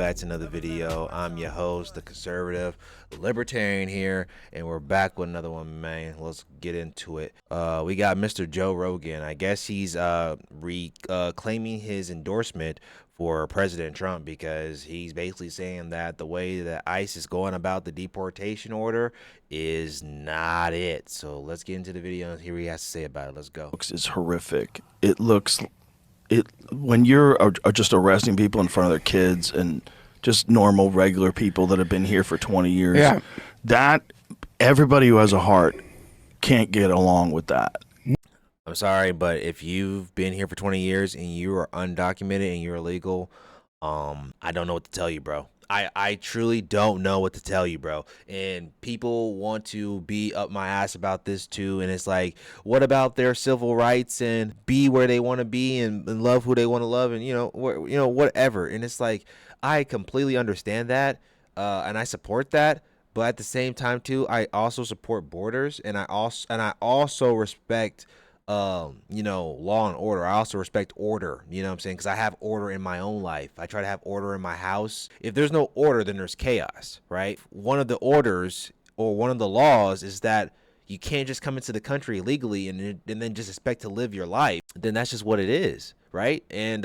back to another video. I'm your host, the conservative libertarian here, and we're back with another one, man. Let's get into it. We got Mr. Joe Rogan. I guess he's claiming his endorsement for President Trump because he's basically saying that the way that ICE is going about the deportation order is not it. So let's get into the video and hear what he has to say about it. Let's go. It's horrific. When you're just arresting people in front of their kids and just normal, regular people that have been here for 20 years, that everybody who has a heart can't get along with that. I'm sorry, but if you've been here for 20 years and you are undocumented and you're illegal, I don't know what to tell you, bro. I truly don't know what to tell you, bro. And people want to be up my ass about this too. And it's like, what about their civil rights and be where they want to be and love who they want to love and whatever. And it's like, I completely understand that, and I support that. But at the same time too, I also support borders, and I also respect law and order. I also respect order, you know what I'm saying? Because I have order in my own life. I try to have order in my house. If there's no order, then there's chaos, right? One of the orders or one of the laws is that you can't just come into the country illegally and then just expect to live your life. Then that's just what it is, right? And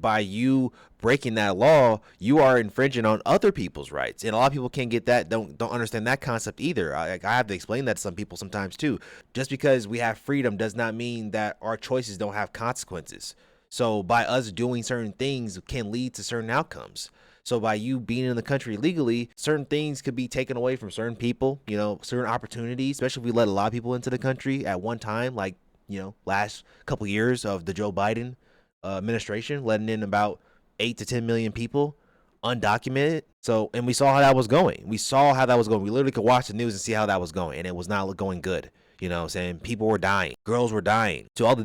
by you breaking that law, you are infringing on other people's rights. And a lot of people can't get that, don't understand that concept either. I have to explain that to some people sometimes too. Just because we have freedom does not mean that our choices don't have consequences. So by us doing certain things can lead to certain outcomes. So by you being in the country legally, certain things could be taken away from certain people, certain opportunities, especially if we let a lot of people into the country at one time, like, last couple years of the Joe Biden administration, letting in about 8 to 10 million people undocumented. So, and we saw how that was going. We literally could watch the news and see how that was going, and it was not going good. You know what I'm saying? People were dying. Girls were dying. To all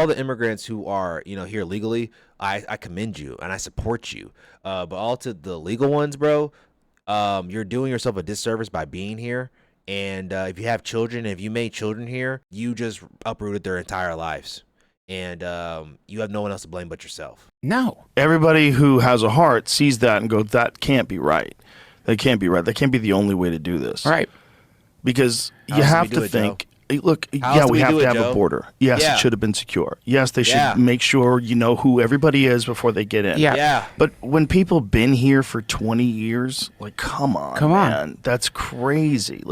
the immigrants who are, here legally, I commend you and I support you. But all to the legal ones, bro, you're doing yourself a disservice by being here. And if you have children, if you made children here, you just uprooted their entire lives. And you have no one else to blame but yourself. No. Everybody who has a heart sees that and goes, that can't be right. That can't be right. That can't be the only way to do this. Right. Because you have to think, look, we have to have a border. Yes, it should have been secure. Yes, they should make sure you know who everybody is before they get in. Yeah. But when people been here for 20 years, like, come on, man. That's crazy.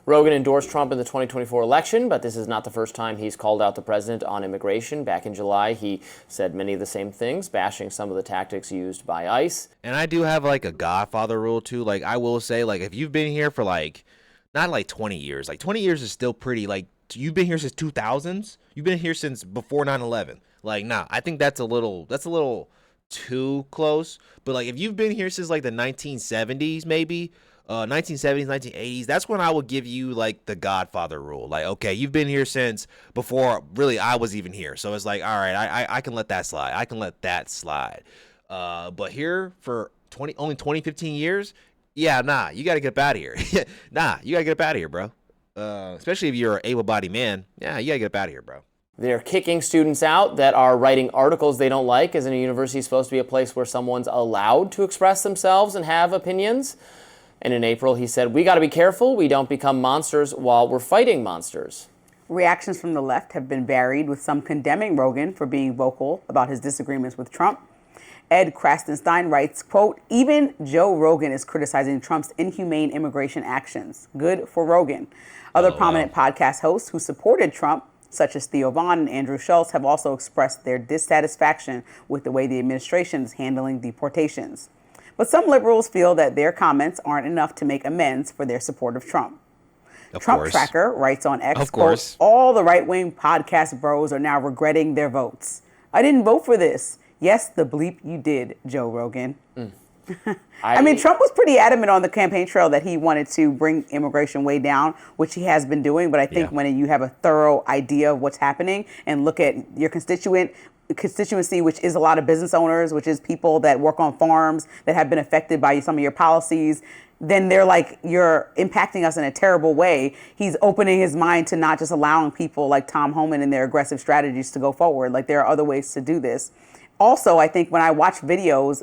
Rogan endorsed Trump in the 2024 election, but this is not the first time he's called out the president on immigration. Back in July, he said many of the same things, bashing some of the tactics used by ICE. And I do have like a Godfather rule too. Like, I will say, like, if you've been here for not 20 years, 20 years is still pretty, you've been here since 2000s. You've been here since before 9/11. I think that's a little too close. But if you've been here since the 1970s, maybe 1970s, 1980s, that's when I would give you the Godfather rule. Okay, you've been here since before really I was even here. So it's all right, I can let that slide. But here for only 15 years, yeah, nah, you got to get up out of here. You got to get up out of here, bro. Especially if you're an able-bodied man. Yeah, you got to get up out of here, bro. They're kicking students out that are writing articles they don't like. Isn't a university supposed to be a place where someone's allowed to express themselves and have opinions? And in April, he said, we got to be careful we don't become monsters while we're fighting monsters. Reactions from the left have been varied, with some condemning Rogan for being vocal about his disagreements with Trump. Ed Krastenstein writes, quote, even Joe Rogan is criticizing Trump's inhumane immigration actions. Good for Rogan. Other prominent podcast hosts who supported Trump, such as Theo Vaughn and Andrew Schultz, have also expressed their dissatisfaction with the way the administration is handling deportations. But some liberals feel that their comments aren't enough to make amends for their support of Trump. Trump Tracker writes on X, quote, all the right-wing podcast bros are now regretting their votes. I didn't vote for this. Yes, the bleep you did, Joe Rogan. I mean, Trump was pretty adamant on the campaign trail that he wanted to bring immigration way down, which he has been doing. But I think when you have a thorough idea of what's happening and look at your constituency, which is a lot of business owners, which is people that work on farms that have been affected by some of your policies, then they're like, you're impacting us in a terrible way. He's opening his mind to not just allowing people like Tom Homan and their aggressive strategies to go forward. There are other ways to do this. Also, I think when I watch videos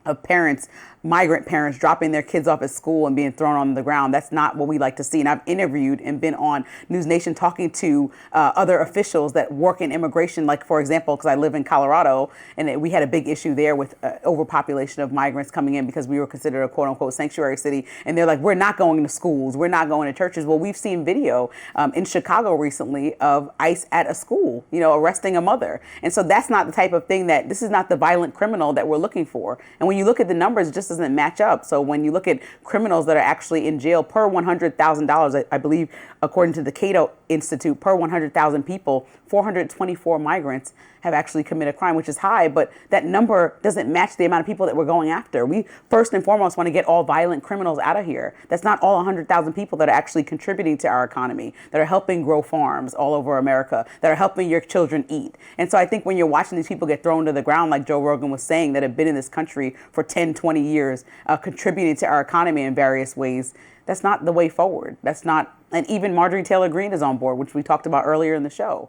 of parents, migrant parents dropping their kids off at school and being thrown on the ground. That's not what we like to see. And I've interviewed and been on News Nation talking to other officials that work in immigration. Like, for example, because I live in Colorado, and we had a big issue there with overpopulation of migrants coming in because we were considered a quote unquote sanctuary city. And they're like, we're not going to schools. We're not going to churches. Well, we've seen video in Chicago recently of ICE at a school, arresting a mother. And so that's not the type of thing this is not the violent criminal that we're looking for. And when you look at the numbers, it just doesn't match up. So when you look at criminals that are actually in jail per $100,000, I believe, according to the Cato Institute, per 100,000 people, 424 migrants have actually committed a crime, which is high, but that number doesn't match the amount of people that we're going after. We first and foremost want to get all violent criminals out of here. That's not all 100,000 people that are actually contributing to our economy, that are helping grow farms all over America, that are helping your children eat. And so I think when you're watching these people get thrown to the ground, like Joe Rogan was saying, that have been in this country for 10, 20 years, contributing to our economy in various ways, that's not the way forward. That's not, and even Marjorie Taylor Greene is on board, which we talked about earlier in the show.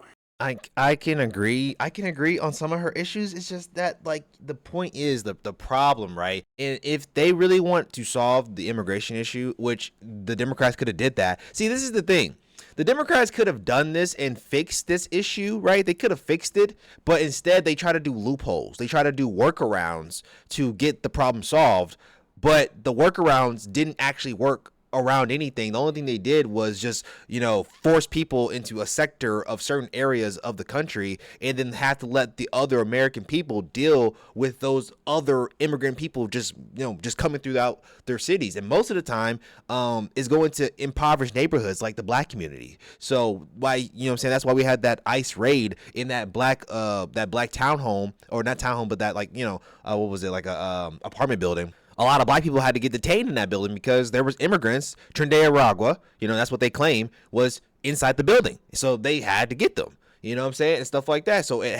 I can agree. I can agree on some of her issues. It's just that, like, the point is the problem, right? And if they really want to solve the immigration issue, which the Democrats could have did that. See, this is the thing. The Democrats could have done this and fixed this issue, right? They could have fixed it, but instead they try to do loopholes. They try to do workarounds to get the problem solved, but the workarounds didn't actually work around anything. The only thing they did was just, force people into a sector of certain areas of the country and then have to let the other American people deal with those other immigrant people just coming throughout their cities. And most of the time is going to impoverished neighborhoods like the black community. So that's why we had that ICE raid in that black townhome, or not townhome, but that what was it, like a apartment building. A lot of black people had to get detained in that building because there was immigrants, Trinidad and Aragua, that's what they claim, was inside the building. So they had to get them, and stuff like that. So it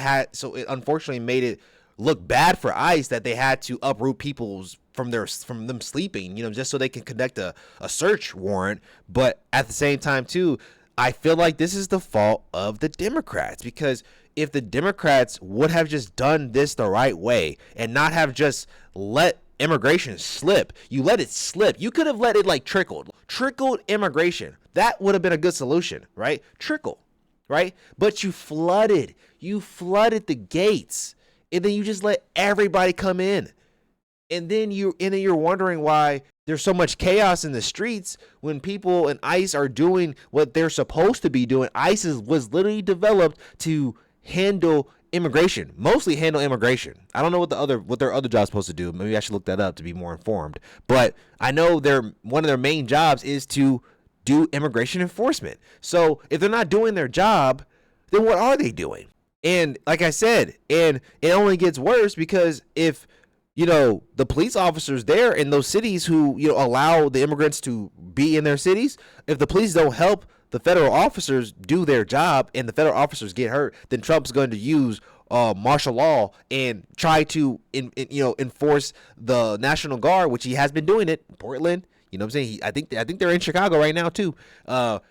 unfortunately made it look bad for ICE that they had to uproot people's from them sleeping, just so they can conduct a search warrant. But at the same time too, I feel like this is the fault of the Democrats, because if the Democrats would have just done this the right way and not have just let immigration slip, you let it slip. You could have let it trickled immigration. That would have been a good solution, right? Trickle, right? But you flooded the gates, and then you just let everybody come in. And then you're wondering why there's so much chaos in the streets when people and ICE are doing what they're supposed to be doing. ICE was literally developed to mostly handle immigration. I don't know what their other job's supposed to do. Maybe I should look that up to be more informed. But I know one of their main jobs is to do immigration enforcement. So if they're not doing their job, then what are they doing? And like I said, and it only gets worse because if the police officers there in those cities who allow the immigrants to be in their cities, if the police don't help the federal officers do their job and the federal officers get hurt, then Trump's going to use martial law and try to enforce the National Guard, which he has been doing it in Portland. You know what I'm saying? I think they're in Chicago right now too.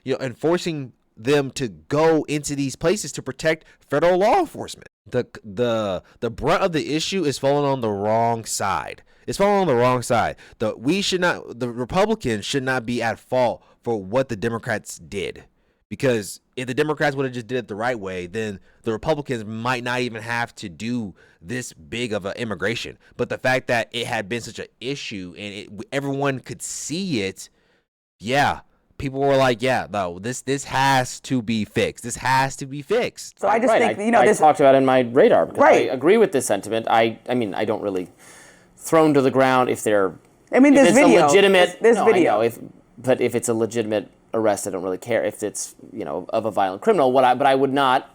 Enforcing them to go into these places to protect federal law enforcement. The brunt of the issue is falling on the wrong side. It's falling on the wrong side. The Republicans should not be at fault for what the Democrats did, because if the Democrats would have just did it the right way, then the Republicans might not even have to do this big of an immigration. But the fact that it had been such an issue and everyone could see it, people were like, no, this has to be fixed. This has to be fixed. So I just think, I talked about it in my radar because I agree with this sentiment. I mean, I don't really thrown to the ground if they're. I mean, there's video. There's video. But if it's a legitimate arrest, I don't really care if it's of a violent criminal. But I would not,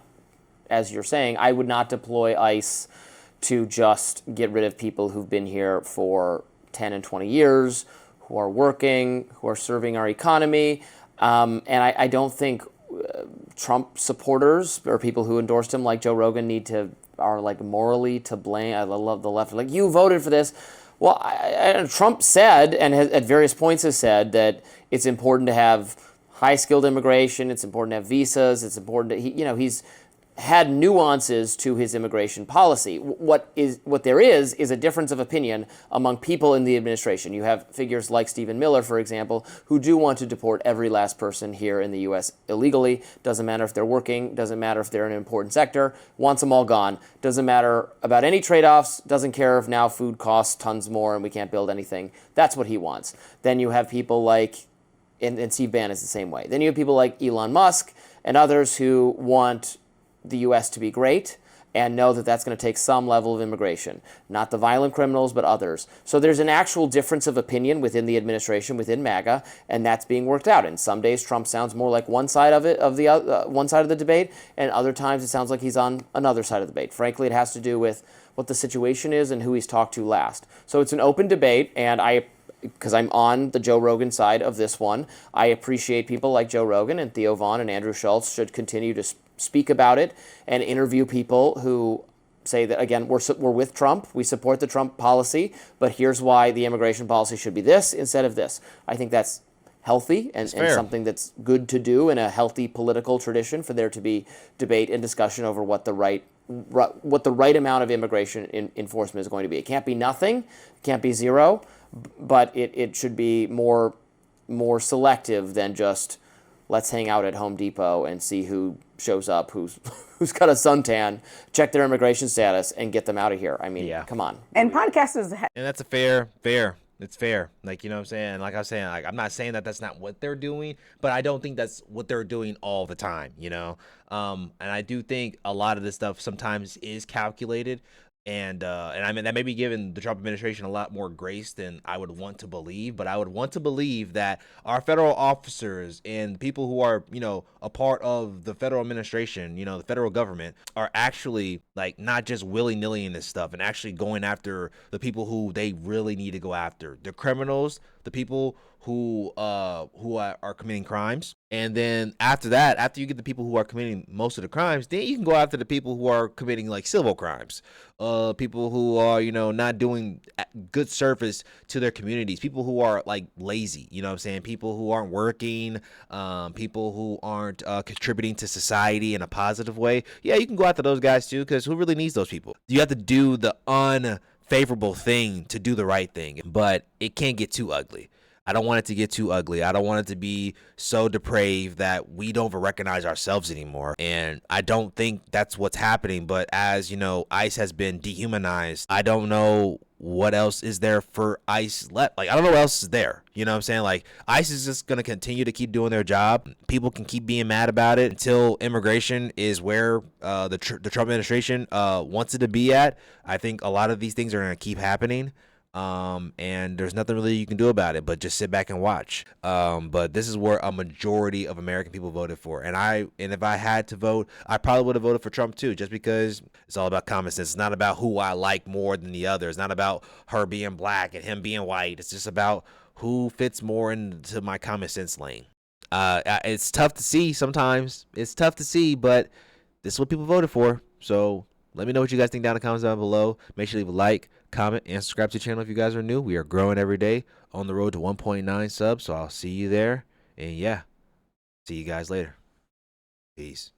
as you're saying, I would not deploy ICE to just get rid of people who've been here for 10 and 20 years, who are working, who are serving our economy. And I don't think Trump supporters or people who endorsed him, like Joe Rogan, are morally to blame. I love the left. Like, you voted for this. Well, Trump said, and at various points has said, that it's important to have high-skilled immigration. It's important to have visas. It's important to, he's had nuances to his immigration policy. What there is a difference of opinion among people in the administration. You have figures like Stephen Miller, for example, who do want to deport every last person here in the U.S. illegally. Doesn't matter if they're working, doesn't matter if they're in an important sector, wants them all gone. Doesn't matter about any trade-offs, doesn't care if now food costs tons more and we can't build anything. That's what he wants. Then you have people like, and Steve Bannon is the same way. Then you have people like Elon Musk and others who want the U.S. to be great and know that that's going to take some level of immigration. Not the violent criminals, but others. So there's an actual difference of opinion within the administration, within MAGA, and that's being worked out. And some days Trump sounds more like one side of it, one side of the debate, and other times it sounds like he's on another side of the debate. Frankly, it has to do with what the situation is and who he's talked to last. So it's an open debate, and because I'm on the Joe Rogan side of this one, I appreciate people like Joe Rogan and Theo Vaughn and Andrew Schultz should continue to speak about it and interview people who say that, again, we're with Trump, we support the Trump policy, but here's why the immigration policy should be this instead of this. I think that's healthy and something that's good to do in a healthy political tradition, for there to be debate and discussion over what the right amount of immigration enforcement is going to be. It can't be nothing, it can't be zero, but it should be more selective than just let's hang out at Home Depot and see who shows up, who's got a suntan, check their immigration status, and get them out of here. I mean, come on. And podcasters, and that's a fair. It's fair. Like, you know what I'm saying? Like I was saying, like, I'm not saying that that's not what they're doing, but I don't think that's what they're doing all the time, you know? And I do think a lot of this stuff sometimes is calculated. And I mean, that may be giving the Trump administration a lot more grace than I would want to believe, but I would want to believe that our federal officers and people who are, you know, a part of the federal administration, you know, the federal government, are actually, like, not just willy-nilly in this stuff and actually going after the people who they really need to go after. The criminals, the people who are committing crimes. And then after that, after you get the people who are committing most of the crimes, then you can go after the people who are committing, like, civil crimes. People who are, you know, not doing good service to their communities. People who are, like, lazy, you know what I'm saying? People who aren't working, people who aren't contributing to society in a positive way. Yeah, you can go after those guys too, because who really needs those people? You have to do the unfavorable thing to do the right thing, but it can't get too ugly. I don't want it to get too ugly. I don't want it to be so depraved that we don't even recognize ourselves anymore. And I don't think that's what's happening. But as, you know, ICE has been dehumanized, I don't know what else is there for ICE left. Like, I don't know what else is there. You know what I'm saying? Like, ICE is just going to continue to keep doing their job. People can keep being mad about it until immigration is where the Trump administration wants it to be at. I think a lot of these things are going to keep happening. And there's nothing really you can do about it but just sit back and watch. But this is where a majority of American people voted for. And if I had to vote, I probably would have voted for Trump too, just because it's all about common sense. It's not about who I like more than the other. It's not about her being black and him being white. It's just about who fits more into my common sense lane. It's tough to see sometimes. It's tough to see, but this is what people voted for. So let me know what you guys think down in the comments down below. Make sure you leave a like, comment, and subscribe to the channel if you guys are new. We are growing every day, on the road to 1.9 subs, so I'll see you there. And yeah, see you guys later. Peace.